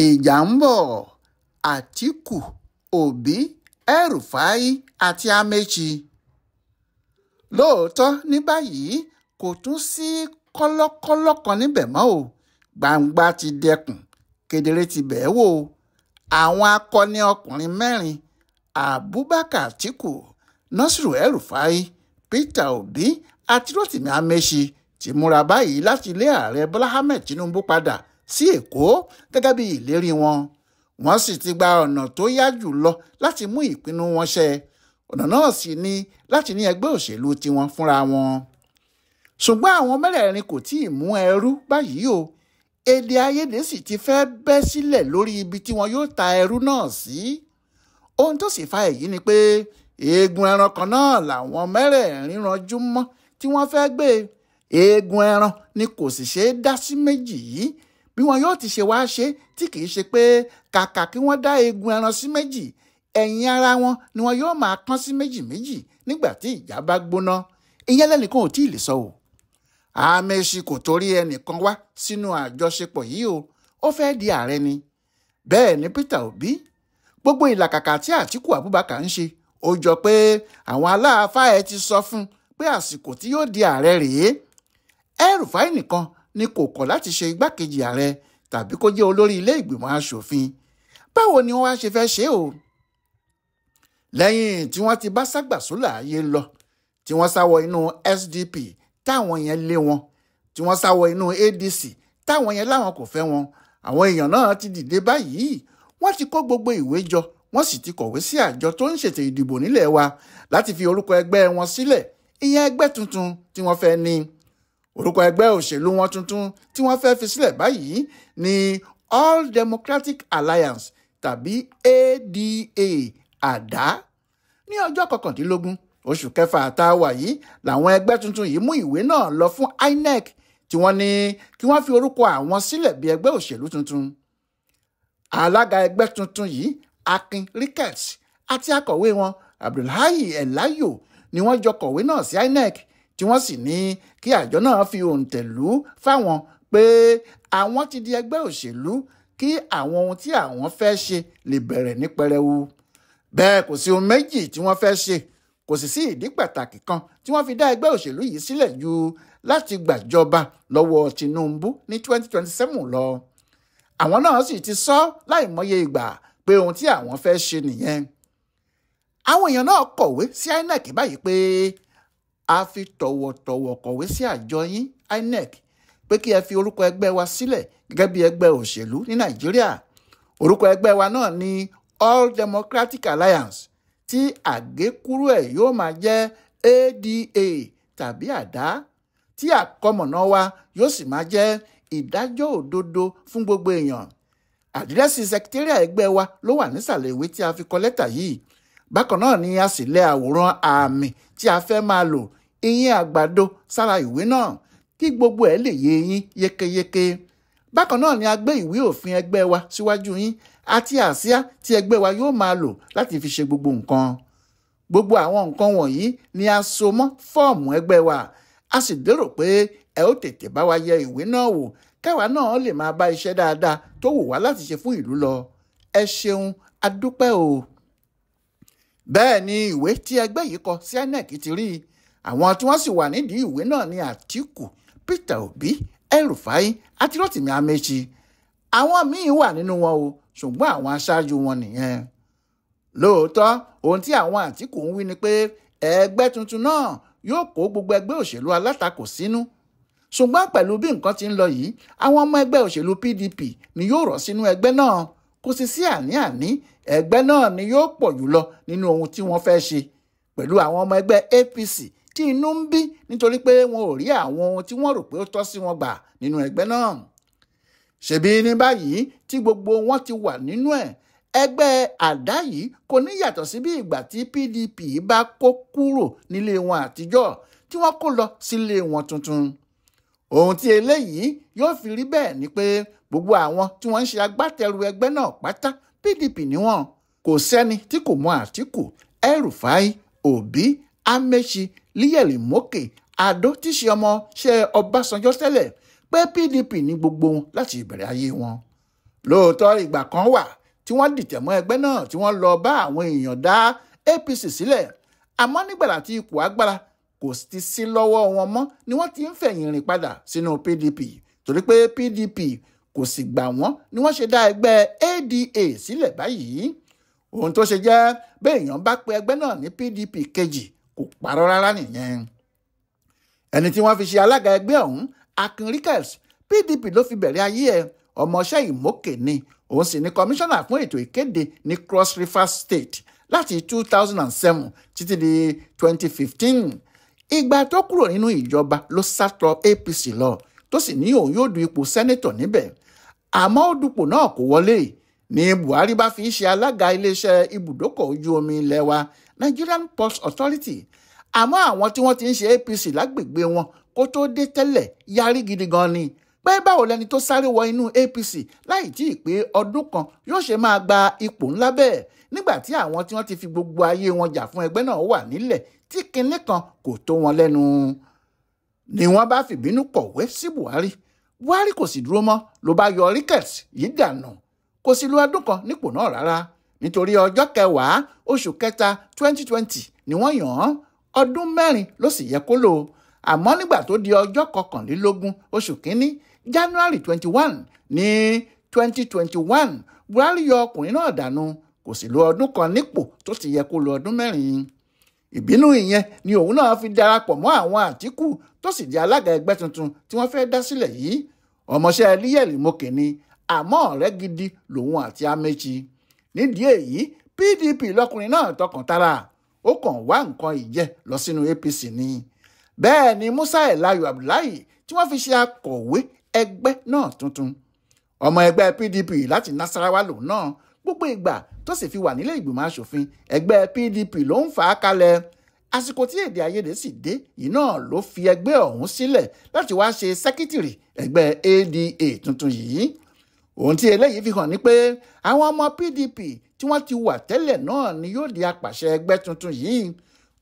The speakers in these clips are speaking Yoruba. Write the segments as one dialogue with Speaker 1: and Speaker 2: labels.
Speaker 1: ìjà ń bọ̀. Àtíkù, Òbí, El-Rufai àti Amaechi. Lóòótọ́ ní báyìí kò tún sí kọ́lọ́kọ́lọ́ kan níbẹ̀ mọ́ o. Gbangba ti dẹkùn, kedere ti bẹ̀ẹ́ wò. Àwọn akọni ọkùnrin mẹ́rin Abubakar Atiku, Nasiru El-Rufai, Peter Obi àti Rotimi Amaechi ti múra báyìí láti lé ààrẹ Bọ́lá Ahmed Tinubu padà sí Èkó gẹ́gẹ́ bí ìlérí wọn. Wọ́n sì ti gba ọ̀nà tó yá jù lọ láti mú ìpinnu wọn ṣẹ. Ọ̀nà náà sì ni láti ní ẹgbẹ́ òṣèlú tiwọn fúnra wọn. Ṣùgbọ́n àwọn mẹ́rẹ̀ẹ̀rin kò tí ì mú ẹrú báyìí o. Èdè àìyedè sì ti fẹ́ bẹ́ sílẹ̀ lórí ibi tí wọn yóò ta ẹrú náà sí. Ohun tó sì fa èyí ni pé eegun ẹran kan náà làwọn mẹ́rẹ̀ẹ̀rin ranjú mọ́ tí wọ́n fẹ́ gbé. Eegun ẹran ni kò sì ṣeé dá sí méjì yìí. Bí wọn yóò ti ṣe wá ṣe tí kìí ṣe pé kàkà kí wọ́n dá eegun ẹran sí méjì, ẹ̀yìn ara wọn ni wọn yóò máa kán sí méjì méjì nígbà tí ìjà bá gbóná. Ìyẹn lẹ́nìkan ò tí ì lè sọ o. Amaechi kò torí ẹnìkan wá sínú àjọṣepọ̀ yìí o. Ó fẹ́ di ààrẹ ni. Bẹ́ẹ̀ ni Peter Obi. Gbogbo ìlàkàkà tí Àtíkù Abubakar ń ṣe, ó jọ pé àwọn aláàfáà ẹ̀ ti sọ fún pé àsìkò tí yóò di ààrẹ rèé. El-Rufai nìkan ni kò kọ̀ láti ṣe igbákejì ààrẹ tàbí kó jẹ́ olórí ilé ìgbìmọ̀ aṣòfin. Báwo ni wọ́n wá ṣe fẹ́ ṣe o? Lẹ́yìn tí wọ́n ti bá ságbàsólà ayé lọ, tí wọ́n sáwọ inú SDP táwọn yẹn lé wọn, tí wọ́n sáwọ inú ADC táwọn yẹn láwọn kò fẹ́ wọn, àwọn èèyàn náà ti dìde báyìí. Wọ́n ti kó gbogbo ìwé jọ, wọ́n sì ti kọ̀wé sí àjọ tó ń ṣètò ìdìbò nílẹ̀ wa láti fi orúkọ ẹgbẹ́ wọn sílẹ̀. Ìyẹn ẹgbẹ́ tuntun tí wọ́n fẹ́ ní. Orúkọ ẹgbẹ́ òṣèlú wọn tuntun tí wọ́n fẹ́ fi sílẹ̀ báyìí ni All Democratic Alliance tàbí ADA àdá. Ní ọjọ́ 19 oṣù kẹfà àtàwà yìí làwọn ẹgbẹ́ tuntun yìí mú ìwé náà lọ fún INEC tí wọ́n ní kí wọ́n fi orúkọ àwọn sílẹ̀ bí ẹgbẹ́ òṣèlú tuntun. Alága ẹgbẹ́ tuntun yìí Akin Ricketts àti akọ̀wé wọn Abdullahi Elayo ni wọ́n jọ kọ̀wé náà sí INEC tí wọ́n sì ní kí àjọ náà fi òǹtẹ̀ lù fáwọn pé àwọn ti di ẹgbẹ́ òṣèlú kí àwọn ohun tí àwọn fẹ́ ṣe lè bẹ̀rẹ̀ ní pẹrẹwu. Bẹ́ẹ̀ kò sí ohun méjì tí wọ́n fẹ́ ṣe, kò sì sí ìdí pàtàkì kan tí wọ́n fi dá ẹgbẹ́ òṣèlú yìí sílẹ̀ ju láti gbàjọba lọ́wọ́ Tinubu ní 2027 lọ. Àwọn náà sì ti sọ láìmọye ìgbà pé ohun tí àwọn fẹ́ ṣe nìyẹn. Àwọn èèyàn náà kọ̀wé sí INEC báyìí pé a fi tọ̀wọ̀tọ̀wọ̀ kọ̀wé sí àjọ yín INEC pé kí ẹ fi orúkọ ẹgbẹ́ wa sílẹ̀ gẹ́gẹ́ bí ẹgbẹ́ òṣèlú ní Nàìjíríà. Orúkọ ẹgbẹ́ wa náà ni All Democratic Alliance tí àgékúrú ẹ̀ yóò máa jẹ́ ADA tàbí àdá, tí àkọmọ̀nà wa yóò sì máa jẹ́ ìdájọ́ òdodo fún gbogbo èèyàn. Àdírẹ́sì sẹkítẹ́rìà ẹgbẹ́ wa ló wà nísàlẹ̀ ìwé tí a fi kọ lẹ́tà yìí. Bákan náà ni a sì lẹ àwòrán àmì tí a fẹ́ máa lò, ìyẹn àgbàdo, sára ìwé náà kí gbogbo ẹ̀ lè yé yín yékéyéké. Bákan náà ni a gbé ìwé òfin ẹgbẹ́ wa síwájú yín àti àsíá tí ẹgbẹ́ wa yóò máa lò láti fi ṣe gbogbo nǹkan. Gbogbo àwọn nǹkan wọ̀nyí ni a so mọ́ fọ́ọ̀mù ẹgbẹ́ wa. A sì lérò pé ẹ ó tètè bá wa yẹ ìwé náà wò káwa náà lè máa bá iṣẹ́ dáadáa tó wù wá láti ṣe fún ìlú lọ. Ẹ ṣeun, a dúpẹ́ o. Bẹ́ẹ̀ ni ìwé tí ẹgbẹ́ yìí kọ sí INEC ti rí. Àwọn tí wọ́n sì wà nídìí ìwé náà ni Àtíkù, Peter Obi, El-Rufai àti Rotimi Amaechi. Àwọn míín wà nínú wọn o, ṣùgbọ́n àwọn aṣáájú wọn nìyẹn. Lóòótọ́ ohun tí àwọn Àtíkù ń wí ni pé ẹgbẹ́ tuntun náà yóò kó gbogbo ẹgbẹ́ òṣèlú alátakò sínú. Ṣùgbọ́n pẹ̀lú bí nǹkan ti ń lọ yìí, àwọn ọmọ ẹgbẹ́ òṣèlú PDP ni yóò rọ̀ sínú ẹgbẹ́ náà. Kò sì sí àní-àní, ẹgbẹ́ náà ni yóò pọ̀ jùlọ nínú ohun tí wọ́n fẹ́ ṣe. Pẹ̀lú àwọn ọmọ ẹgbẹ́ APC tí inú ń bí nítorí pé wọn ò rí àwọn ohun tí wọ́n rò pé ó tọ́ sí wọn gbà nínú ẹgbẹ́ náà. Ṣèbí ní báyìí tí gbogbo wọn ti wà nínú ẹ̀, ẹgbẹ́ àdá yìí kò ní yàtọ̀ sí bí ìgbà tí PDP bá kó kúrò nílé wọn àtijọ́ tí wọ́n kó lọ sílé wọn tuntun. Ohun tí eléyìí yóò fi rí bẹ́ẹ̀ ni pé gbogbo àwọn tí wọ́n ń ṣe agbátẹrù ẹgbẹ́ náà pátá PDP ni wọ́n. Kò sẹ́ni tí kò mọ Àtíkù, El-Rufai, Obi, Amaechi, Líyẹ̀lì Mókè, Adó tí ṣe ọmọ ṣe Ọbásanjọ́ tẹ́lẹ̀ pé PDP ní gbogbo wọn láti ìbẹ̀rẹ̀ ayé wọn. lóòótọ́ ìgbà kan wà tí wọ́n dìtẹ̀ mọ́ ẹgbẹ́ náà tí wọ́n lọ bá àwọn èèyàn dá APC sílẹ̀ àmọ́ nígbàdà tí ipò agbára kò ti sí lọ́wọ́ wọn mọ́ ni wọ́n ti ń fẹ̀yìn rìn padà sínú PDP torí pé PDP kò sì gbà wọ́n ni wọ́n ṣe dá ẹgbẹ́ ADA sílẹ̀ báyìí. ohun tó ṣe jẹ́ béèyàn bá pe ẹgbẹ́ náà ní PDP kejì kò parọ́ rárá nìyẹn. ẹni tí wọ́n fi ṣe alága ẹgbẹ́ ọ̀hún Akin Ricketts PDP ló fi bẹ̀rẹ̀ ayé ẹ̀ ọmọọṣẹ́ Ìmọ̀kè ni òun sì ni kọmíṣánná fún ètò ìkéde ní Cross River State láti 2007 títí di 2015. ìgbà tó kúrò nínú ìjọba ló sátọ APC lọ tó sì ní òun yóò du ipò sẹ́nẹ́tọ̀ níbẹ̀ àmọ́ ó dupò náà kò wọlé ní Buhari bá fi ṣe alága iléeṣẹ́ ibùdókọ̀ ojú omi ilẹ̀ wa Nigerian Ports Authority àmọ́ àwọn tí wọ́n ti ń ṣe APC lágbègbè wọn kó tó dé tẹ́lẹ̀ yarí gidi gan ni pé báwo lẹni tó sáré wọ inú APC láì tí ì pé ọdún kan yóò ṣe máa gba ipò ńlá bẹ́ẹ̀ nígbà tí àwọn tí wọ́n ti fi gbogbo ayé wọn jà fún ẹgbẹ́ náà wà nílẹ̀ tí kinní kan kò tó wọn lẹ́nu ni wọ́n bá fìbínú kọ̀wé sí Buhari kò sì dúró mọ́ ló bá yọ Ricketts yìí dànù kò sì lo ọdún kan nípò náà rárá nítorí ọjọ́ 10 oṣù kẹta 2020 ni wọ́n yàn án ọdún 4 ló sì yẹ kó lò àmọ́ nígbà tó di ọjọ́ 21 oṣù kínní January 21 ní 2021 Buhari yọ ọkùnrin náà dànù kò sì lo ọdún kan nípò tó ti yẹ kó lo ọdún 4. ìbínú ìyẹn ni òun náà fi darapọ̀ mọ́ àwọn Àtíkù tó sì di alága ẹgbẹ́ tuntun tí wọ́n fẹ́ dá sílẹ̀ yìí ọmọọṣẹ́ Eliyeli Imoke ni àmọ́ ọ̀rẹ́ gidi lòun àti Amechi nídìí èyí PDP lọkùnrin náà tọkàn tara ó kàn wá nǹkan ìjẹ lọ sínú APC ni bẹ́ẹ̀ ni Musa Elayo Abdullahi tí wọ́n fi ṣe akọ̀wé ẹgbẹ́ náà tuntun ọmọ ẹgbẹ́ PDP láti Nasarawa lòun náà gbogbo ìgbà tó sì fi wà nílé ìgbìmọ̀ asòfin ẹgbẹ́ PDP ló ń fà á kalẹ̀ àsìkò tí èdè àìyedè sì dé yìí náà ló fi ẹgbẹ́ ọ̀hún sílẹ̀ láti wá ṣe sẹ́kítìrì ẹgbẹ́ ADA tuntun yìí ohun tí eléyìí fi hàn ni pé àwọn ọmọ PDP tí wọ́n ti wà tẹ́lẹ̀ náà ni yóò di apàṣẹ ẹgbẹ́ tuntun yìí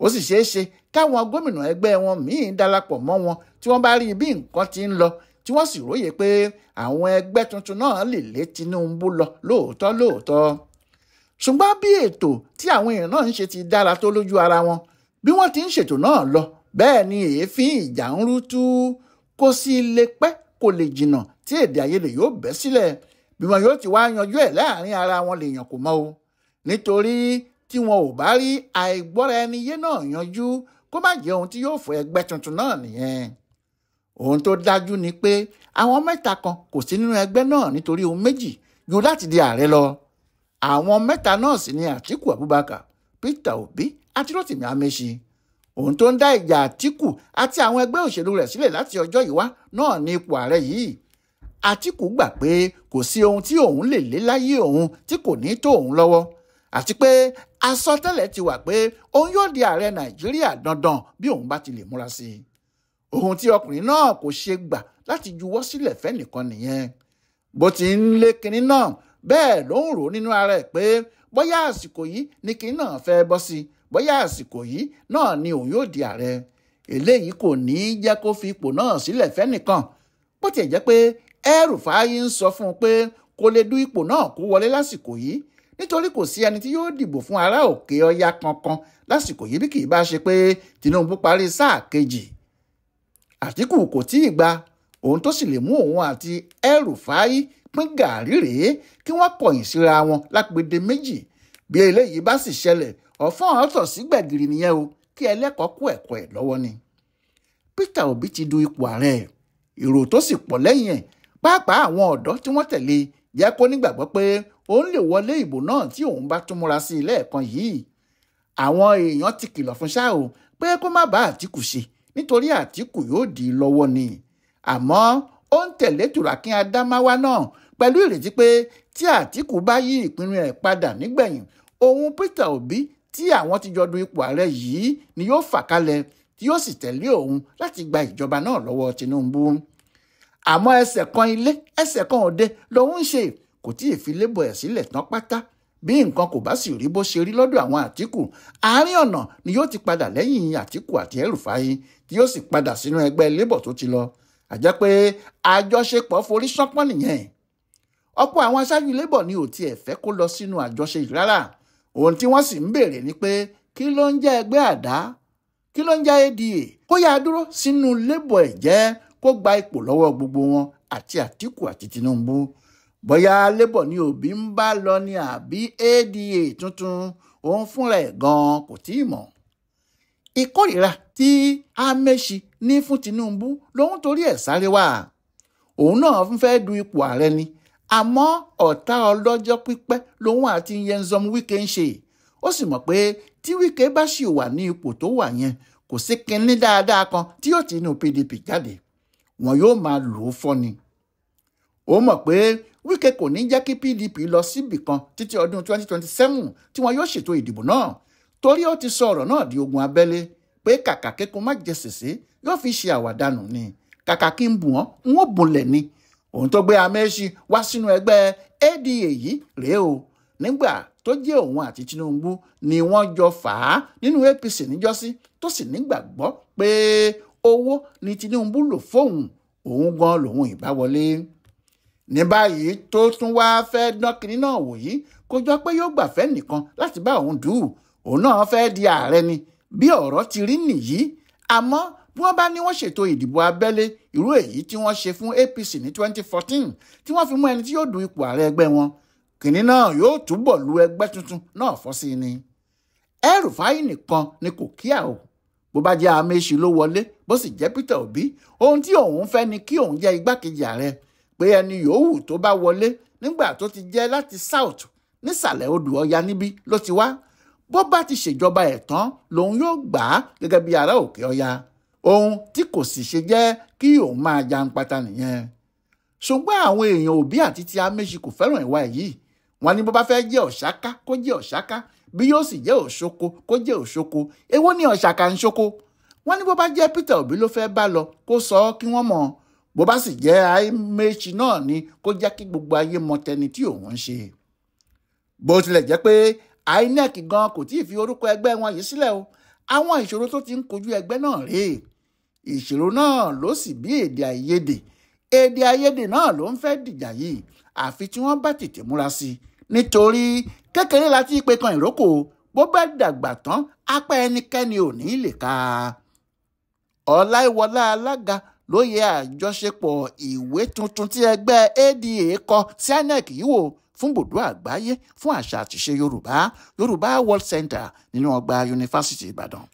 Speaker 1: ó sì ṣeé ṣe káwọn gómìnà ẹgbẹ́ wọn míì darapọ̀ mọ́ wọn tí wọ́n bá rí bí nǹkan ti ń lọ tí wọ́n sì róye pé àwọn ẹgbẹ́ tuntun náà lè lé Tinubu lọ lóòótọ́ ṣùgbọ́n bí ètò tí àwọn èèyàn náà ń ṣe ti dára tó lójú ara wọn bí wọ́n ti ń ṣètò náà lọ bẹ́ẹ̀ ni èéfín ìjà ń rú tú kó sí lè pẹ́ kó lè jìnnà tí èdè àìyedè yóò bẹ́ sílẹ̀ bí wọn yóò ti wá yanjú ẹ̀ láàrin ara wọn lèèyàn kò mọ̀ o nítorí tí wọn ò bá rí àìgbọ́ra ẹni yé náà yanjú kó má jẹ́ ohun tí yóò fọ ẹgbẹ́ tuntun náà nìyẹn ohun tó dájú ni pé àwọn mẹ́ta kan kò sí nínú ẹgbẹ́ náà nítorí ohun méjì ju láti di ààrẹ lọ àwọn mẹ́ta náà sì ni Àtíkù Abubakar Peter Obi àti Rotimi Amechi ohun tó ń dá ìjà Àtíkù àti àwọn ẹgbẹ́ òṣèlú rẹ̀ sílẹ̀ láti ọjọ́ yìí wá náà ní ipò ààrẹ yìí Àtíkù gbà pé kò sí ohun tí òun lè lé láyé òun tí kò ní tó òun lọ́wọ́ àti pé àsọtẹ́lẹ̀ ti wà pé òun yóò di ààrẹ Nàìjíríà dandan bí òun bá ti lè múra sí i ohun tí ọkùnrin náà kò ṣe gbà láti juwọ́ sílẹ̀ fẹ́nìkan nìyẹn bó ti ń lé kinní náà bẹ́ẹ̀ ló ń rò nínú ara ẹ̀ pé bóyá àsìkò yìí ni kinní náà fẹ́ bọ́ sí bóyá àsìkò yìí náà ni òun yóò di ààrẹ eléyìí kò ní í jẹ́ kó fi ipò náà sílẹ̀ fẹ́nìkan bó tiẹ̀ jẹ́ pé El-Rufai ń sọ fún un pé kò lè du ipò náà kó wọlé lásìkò yìí nítorí kò sí ẹni tí yóò dìbò fún ará òkè ọya kankan lásìkò yìí bí kì í bá ṣe pé Tinubu parí sáà kejì Àtíkù kò tí ì gba ohun tó sì lè mú òun àti El-Rufai pín gàárì rèé kí wọ́n kọ̀yìn síra wọn lápèdè méjì bí eléyìí bá sì ṣẹlẹ̀ ọ̀fọ́n ọ̀tọ̀ sí gbẹ̀gìrì nìyẹn o kí ẹlẹ́kọ̀ọ́ kó ẹ̀kọ́ ẹ̀ lọ́wọ́ ni. Peter Obi ti du ipò ààrẹ èrò tó sì pọ̀ lẹ́yìn ẹ̀ pàápàá àwọn ọ̀dọ́ tí wọ́n tẹ̀lé jẹ́ kó nígbàgbọ́ pé òun lè wọlé ìbò náà tí òun bá tún múra sí ilé ẹ̀kan yìí. àwọn èèyàn ti kìlọ̀ fún ṣá o pé kó má bá Àtíkù ṣe nítorí Àtíkù yóò dì í lọ́wọ́ ni àmọ́ ó ń tẹ̀lé Tùràkín Adámáwá náà pẹ̀lú ìrètí pé tí Àtíkù bá yí ìpinnu ẹ̀ padà nígbẹ̀yìn òun Peter Obi tí àwọn ti jọ du ipò ààrẹ yìí ni yóò fà kalẹ̀ tí yóò sì tẹ̀lé òun láti gba ìjọba náà lọ́wọ́ Tinubu àmọ́ ẹsẹ̀ kan ilé ẹsẹ̀ kan òde lòun ń ṣe kò tí ì fi lébọ̀ ẹ̀ sílẹ̀ tán pátá bí nǹkan kò bá sì rí bó ṣe rí lọ́dọ̀ àwọn Àtíkù àárín ọ̀nà ni yóò ti padà lẹ́yìn Àtíkù àti El-Rufai tí yóò sì padà sínú ẹgbẹ́ Labour tó ti lọ àjẹ́ pé àjọṣepọ̀ forí ṣánpọ́n nìyẹn ọ̀pọ̀ àwọn aṣáájú Labour ni ò tiẹ̀ fẹ́ kó lọ sínú àjọṣe yìí rárá. Ohun tí wọ́n sì ń béèrè ni pé kí ló ń jẹ́ ẹgbẹ́ àdá, kí ló ń jẹ́ ADA, kó yáa dúró sínú Labour ẹ̀ jẹ́ kó gba ipò lọ́wọ́ gbogbo wọn àti Àtíkù àti Tinubu. Bóyá Labour ni Obi ń bá lọ ni àbí ADA tuntun, òun fúnra ẹ̀ gan-an kò tí ì mọ̀. Ìkórìíra tí Amaechi ní fún Tinubu lòun torí ẹ̀ sáré wá. Òun náà ń fẹ́ du ipò ààrẹ ni, àmọ́ ọ̀tá ọlọ́jọ́ pípẹ́ lòun àti Nyesom Wike ń ṣe. Ó sì mọ̀ pé tí Wike bá ṣì wà ní ipò tó wà yẹn, kò sí kinní dáadáa kan tí yóò ti inú PDP jáde. Wọn yóò máa lò ó fọ́ ni. Ó mọ̀ pé Wike kò ní jẹ́ kí PDP lọ síbì kan títí ọdún 2027 tí wọn yóò ṣètò ìdìbò náà, torí ó ti sọ ọ̀rọ̀ náà di ogun abẹ́lé pé kàkà kíkún má jẹ sèse yóò fi ṣe àwàdànù ni, kàkà kí n bù wọ́n n ó bùnlẹ̀ ni. Òun tó gbé Amaechi wá sínú ẹgbẹ́ ADA yìí rèé o. Nígbà tó jẹ́ òun àti Tinubu ni wọ́n jọ fà á nínú APC níjọ́sí, tó sì nígbàgbọ́ pé owó ni Tinubu lò fóun, òun gan lòun ìbá wọlé. Ní báyìí tó tún wá fẹ́ dán kinní náà wò yìí, kò jọ pé yóò gbàfẹ́ nìkan láti bá òun dù ú. Òun náà fẹ́ di ààrẹ ni bí ọ̀rọ̀ ti rí nìyí. Àmọ́ bí wọ́n bá ní wọ́n ṣètò ìdìbò abẹ́lé irú èyí tí wọ́n ṣe fún APC ní 2014 tí wọ́n fi mú ẹni tí yóò du ipò ààrẹ ẹgbẹ́ wọn, kinní náà yóò túbọ̀ lu ẹgbẹ́ tuntun náà fọ́ sí ni. El-Rufai nìkan ni kò kíá o. Bó bá jẹ́ Amaechi ló wọlé, bó sì jẹ́ Peter Obi, ohun tí òun fẹ́ ni kí òun jẹ́ igbákejì ààrẹ, pé ẹni yòówù tó bá wọlé nígbà tó ti jẹ́ láti South nísàlẹ̀ odò Ọya níbí ló ti wá, bó bá ti ṣèjọba ẹ̀ tán lòun yóò gbà á gẹ́gẹ́ bí ará òkè Ọya. Ohun tí kò sì ṣe jẹ́ kí òun máa jàǹpátá nìyẹn. Ṣùgbọ́n àwọn èèyàn Obi àti ti Amaechi kò fẹ́ràn ìwà yìí. Wọ́n ní bó bá fẹ́ jẹ́ Ọ̀ṣáká kó jẹ́ Ọ̀ṣáká, bí yóò sì jẹ́ Òṣoko kó jẹ́ Òṣoko. Èwo ni Ọ̀ṣàkà ń ṣoko? Wọ́n ní bó bá jẹ́ Peter Obi ló fẹ́ bá lọ kó sọ ọ́ kí wọ́n mọ̀. Bó bá sì jẹ́ Amaechi náà ni kó jẹ́ kí gbogbo ayé mọ tẹni tí òun ń ṣe. Bó tilẹ̀ jẹ́ pé INEC gan kò tí ì fi orúkọ ẹgbẹ́ wọn yìí sílẹ̀ o. Àwọn ìṣòro tó ti ń kojú ẹgbẹ́ náà rèé. Ìṣòro náà ló sì bí èdè àìyedè. Èdè àìyedè náà ló ń fẹ́ dìjà yìí, àfi tí wọ́n bá tètè múra sí i. Nítorí kékeré láti ìpè kan ìrókò, bó bá dàgbà tán apá ẹnikẹ́ni ò ní lè ka. Ọláìwọlá alága ló yẹ àjọṣepọ̀ ìwé tuntun tí ẹgbẹ́ ADA kọ sí INEC yìí wò fún ibùdó àgbáyé fún àṣà àtìṣe Yorùbá World Center nínú ọgbà Yunifásítì Ìbàdàn.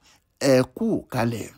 Speaker 1: Ẹ kú kalẹ̀.